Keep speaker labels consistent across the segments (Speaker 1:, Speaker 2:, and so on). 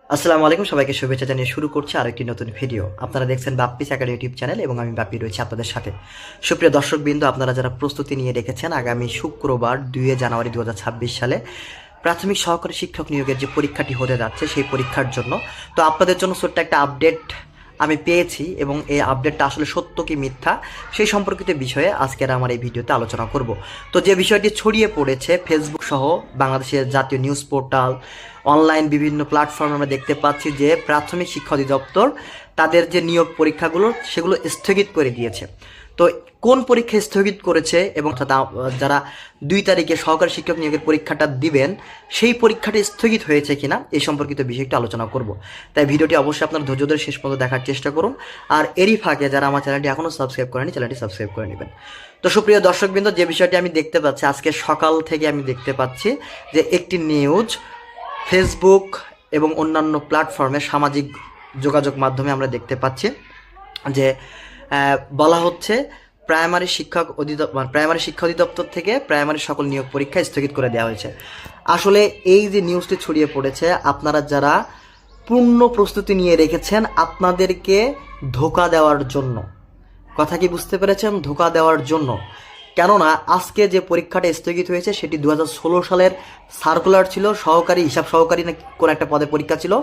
Speaker 1: আসসালামু আলাইকুম, সবাইকে শুভেচ্ছা জানিয়ে শুরু করছি আরো একটি নতুন ভিডিও। আপনারা দেখছেন বাপ্পিস একাডেমি ইউটিউব চ্যানেল এবং আমি বাপ্পি রয়েছি আপনাদের সাথে। সুপ্রিয় দর্শকবৃন্দ, আপনারা যারা প্রস্তুতি নিয়ে রেখেছেন আগামী শুক্রবার 2 জানুয়ারি 2026 সালে প্রাথমিক সহকারী শিক্ষক নিয়োগের যে পরীক্ষাটি হতে যাচ্ছে সেই পরীক্ষার জন্য, তো আপনাদের জন্য ছোট্ট একটা আপডেট আমি পেয়েছি এবং এই আপডেটটা আসলে সত্য কি মিথ্যা সেই সম্পর্কিত বিষয়ে আজকের আমার এই ভিডিওতে আলোচনা করব। তো যে বিষয়টি ছড়িয়ে পড়েছে ফেসবুক সহ বাংলাদেশের জাতীয় নিউজ পোর্টাল, অনলাইন বিভিন্ন প্ল্যাটফর্মে আমরা দেখতে পাচ্ছি যে প্রাথমিক শিক্ষা অধিদপ্তর তাদের যে নিয়োগ পরীক্ষাগুলো সেগুলো স্থগিত করে দিয়েছে। তো কোন পরীক্ষা স্থগিত করেছে এবং যারা 2 তারিখে সহকারী শিক্ষক নিয়োগের পরীক্ষাটা দিবেন সেই পরীক্ষাটা স্থগিত হয়েছে কিনা এই সম্পর্কিত বিষয়টা আলোচনা করব। তাই ভিডিওটি অবশ্যই আপনার ধৈর্য ধরে শেষ পর্যন্ত দেখার চেষ্টা করুন। আর এরই ফাঁকে যারা আমার চ্যানেলটি এখনও সাবস্ক্রাইব করেনি চ্যানেলটি সাবস্ক্রাইব করে নেবেন। তো সুপ্রিয় দর্শকবৃন্দ, যে বিষয়টি আমি দেখতে পাচ্ছি আজকে সকাল থেকে আমি দেখতে পাচ্ছি যে একটি নিউজ ফেসবুক এবং অন্যান্য প্ল্যাটফর্মে সামাজিক যোগাযোগ মাধ্যমে আমরা দেখতে পাচ্ছি যে বলা হচ্ছে প্রাইমারি শিক্ষা অধিদপ্তর থেকে প্রাইমারি সকল নিয়োগ পরীক্ষা স্থগিত করে দেওয়া হয়েছে। আসলে এই যে নিউজটি ছড়িয়ে পড়েছে, আপনারা যারা পূর্ণ প্রস্তুতি নিয়ে রেখেছেন আপনাদেরকে ধোঁকা দেওয়ার জন্য। কথা কি বুঝতে পেরেছেন? ধোঁকা দেওয়ার জন্য। কেননা আজকে যে পরীক্ষাটা স্থগিত হয়েছে সেটি 2016 সালের সার্কুলার ছিল, হিসাব সহকারী না কোন একটা পদে পরীক্ষা ছিল,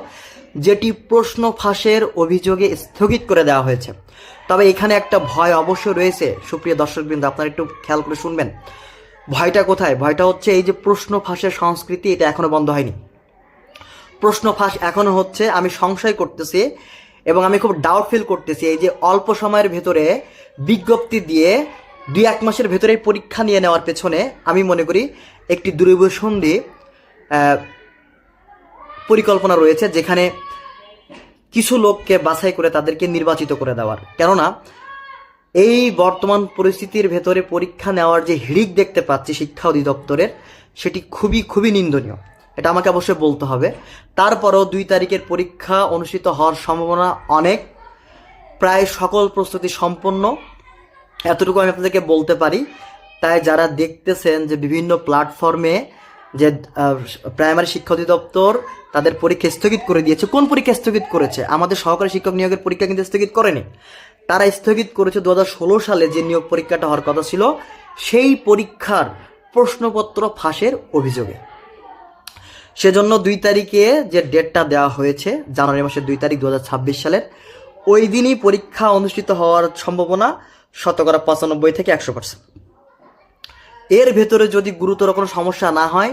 Speaker 1: যেটি প্রশ্ন ফাঁসের অভিযোগে স্থগিত করে দেওয়া হয়েছে। তবে এখানে একটা ভয় অবশ্য রয়েছে সুপ্রিয় দর্শকবৃন্দ, আপনারা একটু খেয়াল করে শুনবেন। ভয়টা কোথায়? ভয়টা হচ্ছে এই যে প্রশ্ন ফাঁসের সংস্কৃতি, এটা এখনো বন্ধ হয়নি। প্রশ্ন ফাঁস এখনো হচ্ছে। আমি সংশয় করতেছি এবং আমি খুব ডাউট ফিল করতেছি এই যে অল্প সময়ের ভেতরে বিজ্ঞপ্তি দিয়ে 2-1 মাসের ভেতরে পরীক্ষা নিয়ে নেওয়ার পেছনে আমি মনে করি একটি দূরভিসন্ধি পরিকল্পনা রয়েছে, যেখানে কিছু লোককে বাছাই করে তাদেরকে নির্বাচিত করে দেওয়ার। কেননা এই বর্তমান পরিস্থিতির ভেতরে পরীক্ষা নেওয়ার যে হিড়িক দেখতে পাচ্ছি শিক্ষা অধিদপ্তরের, সেটি খুবই খুবই নিন্দনীয়। এটা আমাকে অবশ্যই বলতে হবে। তারপরও 2 তারিখের পরীক্ষা অনুষ্ঠিত হওয়ার সম্ভাবনা অনেক, প্রায় সকল প্রস্তুতি সম্পন্ন, এতটুকু আমি আপনাদেরকে বলতে পারি। তাই যারা দেখতেছেন যে বিভিন্ন প্ল্যাটফর্মে যে প্রাইমারি শিক্ষা অধিদপ্তর তাদের পরীক্ষা স্থগিত করে দিয়েছে, কোন পরীক্ষা স্থগিত করেছে? আমাদের সহকারী শিক্ষক নিয়োগের পরীক্ষা কিন্তু স্থগিত করেনি। তারা স্থগিত করেছে 2016 সালে যে নিয়োগ পরীক্ষাটা হওয়ার কথা ছিল সেই পরীক্ষার প্রশ্নপত্র ফাঁসের অভিযোগে। সেজন্য 2 তারিখে যে ডেটটা দেওয়া হয়েছে জানুয়ারি মাসের 2 তারিখ 2026 সালের, ওই দিনই পরীক্ষা অনুষ্ঠিত হওয়ার সম্ভাবনা 95 থেকে 100%। এর ভেতরে যদি গুরুতর কোনো সমস্যা না হয়,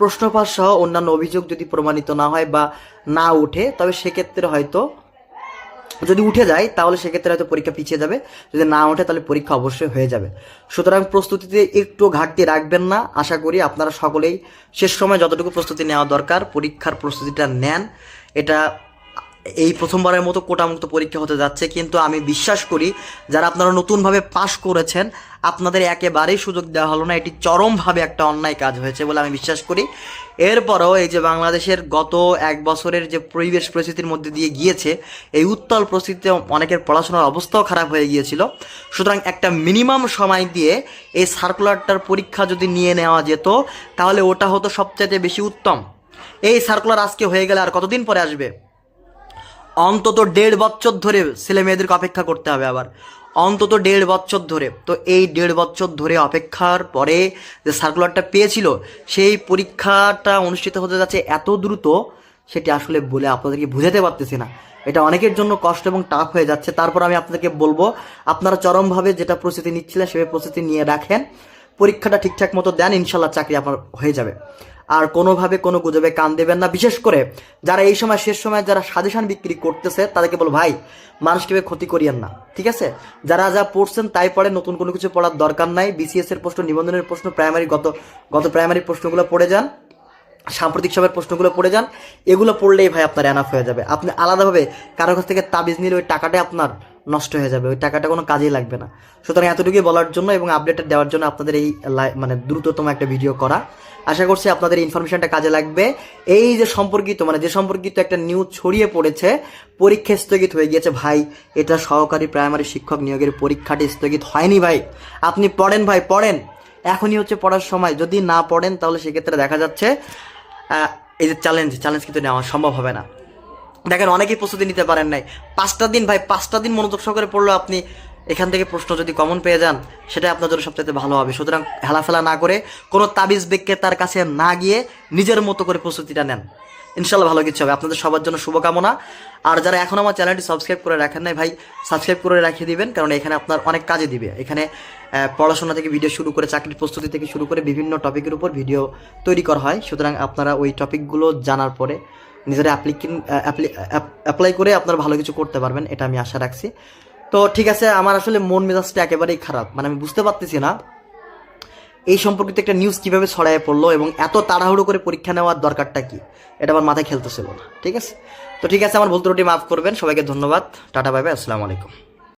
Speaker 1: প্রশ্নপাত সহ অন্যান্য অভিযোগ যদি প্রমাণিত না হয় বা না উঠে, তবে সেক্ষেত্রে হয়তো, যদি উঠে যায় তাহলে সেক্ষেত্রে হয়তো পরীক্ষা পিছিয়ে যাবে, যদি না ওঠে তাহলে পরীক্ষা অবশ্যই হয়ে যাবে। সুতরাং প্রস্তুতিতে একটু ঘাটতি রাখবেন না। আশা করি আপনারা সকলেই শেষ সময় যতটুকু প্রস্তুতি নেওয়া দরকার পরীক্ষার প্রস্তুতিটা নেন। এটা এই প্রথমবারের মতো কোটামুক্ত পরীক্ষা হতে যাচ্ছে, কিন্তু আমি বিশ্বাস করি যারা আপনারা নতুনভাবে পাশ করেছেন আপনাদের একেবারেই সুযোগ দেওয়া হলো না। এটি চরমভাবে একটা অন্যায় কাজ হয়েছে বলে আমি বিশ্বাস করি। এরপরও এই যে বাংলাদেশের গত 1 বছরের যে পরিস্থিতির মধ্যে দিয়ে গিয়েছে, এই উত্তাল পরিস্থিতিতে অনেকের পড়াশোনার অবস্থাও খারাপ হয়ে গিয়েছিল। সুতরাং একটা মিনিমাম সময় দিয়ে এই সার্কুলারটার পরীক্ষা যদি নিয়ে নেওয়া যেত তাহলে ওটা হতো সবচাইতে বেশি উত্তম। এই সার্কুলার আজকে হয়ে গেলে আর কতদিন পরে আসবে? অন্তত 1.5 বছর ধরে ছেলে মেয়েদেরকে অপেক্ষা করতে হবে, আবার অন্তত 1.5 বছর ধরে। তো এই 1.5 বছর ধরে অপেক্ষার পরে যে সার্কুলারটা পেয়েছিল সেই পরীক্ষাটা অনুষ্ঠিত হতে যাচ্ছে এত দ্রুত, সেটি আসলে বলে আপনাদেরকে বুঝাতে পারতেছি না। এটা অনেকের জন্য কষ্ট এবং টাফ হয়ে যাচ্ছে। তারপর আমি আপনাদেরকে বলবো আপনারা চরমভাবে যেটা প্রস্তুতি নিচ্ছিলেন সেভাবে প্রস্তুতি নিয়ে রাখেন, পরীক্ষাটা ঠিকঠাক মতো দেন, ইনশাল্লাহ চাকরি আপনার হয়ে যাবে। আর কোনোভাবে কোনো গুজবে কান দেবেন না। বিশেষ করে যারা এই সময় শেষ সময় যারা সাজেশন বিক্রি করতেছে তাদেরকে বল, ভাই মানুষকে ক্ষতি করিয়েন না, ঠিক আছে? যারা যা পড়ছেন তাই পড়ে, নতুন কোনো কিছু পড়ার দরকার নাই। বিসিএস এর প্রশ্ন, নিবন্ধনের প্রশ্ন, গত প্রাইমারি প্রশ্নগুলো পড়ে যান, সাম্প্রতিক সময়ের প্রশ্নগুলো পড়ে যান। এগুলো পড়লেই ভাই আপনার এনাফ হয়ে যাবে। আপনি আলাদাভাবে কারোর কাছ থেকে তাবিজ নিলে ওই টাকাটাই আপনার নষ্ট হয়ে যাবে, ওই টাকাটা কোনো কাজেই লাগবে না। সুতরাং এতটুকুই বলার জন্য এবং আপডেটটা দেওয়ার জন্য আপনাদের এই দ্রুততম একটা ভিডিও করা। আশা করছি আপনাদের ইনফরমেশনটা কাজে লাগবে। এই যে সম্পর্কিত একটা নিউজ ছড়িয়ে পড়েছে, পরীক্ষা স্থগিত হয়ে গিয়েছে, ভাই এটা সহকারী প্রাইমারি শিক্ষক নিয়োগের পরীক্ষাটি স্থগিত হয়নি ভাই। আপনি পড়েন ভাই, পড়েন, এখনই হচ্ছে পড়ার সময়। যদি না পড়েন তাহলে সেক্ষেত্রে দেখা যাচ্ছে এই যে চ্যালেঞ্জ কিন্তু নেওয়া সম্ভব হবে না। দেখেন অনেকেই প্রস্তুতি নিতে পারেন নাই, 5টা দিন ভাই, 5টা দিন মনোযোগ সহকারে পড়লেও আপনি এখান থেকে প্রশ্ন যদি কমন পেয়ে যান, সেটা আপনার জন্য সবচেয়ে ভালো হবে। সুতরাং হেলাফেলা না করে, কোনো তাবিজ বিক্রেতার কাছে না গিয়ে নিজের মতো করে প্রস্তুতিটা নেন, ইনশাল্লাহ ভালো কিছু হবে। আপনাদের সবার জন্য শুভকামনা। আর যারা এখন আমার চ্যানেলটি সাবস্ক্রাইব করে রাখেন নাই ভাই, সাবস্ক্রাইব করে রাখিয়ে দিবেন, কারণ এখানে আপনার অনেক কাজে দিবে। এখানে পড়াশোনা থেকে ভিডিও শুরু করে, চাকরির প্রস্তুতি থেকে শুরু করে বিভিন্ন টপিকের উপর ভিডিও তৈরি করা হয়। সুতরাং আপনারা ওই টপিকগুলো জানার পরে নিজেরা অ্যাপ্লাই করে আপনারা ভালো কিছু করতে পারবেন, এটা আমি আশা রাখছি। তো ঠিক আছে, আমার আসলে মন মেজাজটা একেবারেই খারাপ, মানে আমি বুঝতে পারতেছি না এই সম্পর্কিত একটা নিউজ কিভাবে ছড়ায় পড়লো এবং এত তাড়াহুড়ো করে পরীক্ষা নেওয়ার দরকারটা কি, এটা আমার মাথায় খেলতেছিল না। ঠিক আছে, তো ঠিক আছে, আমার ভুল ত্রুটি মাফ করবেন। সবাইকে ধন্যবাদ, টাটা, বাই বাই, আসসালামু আলাইকুম।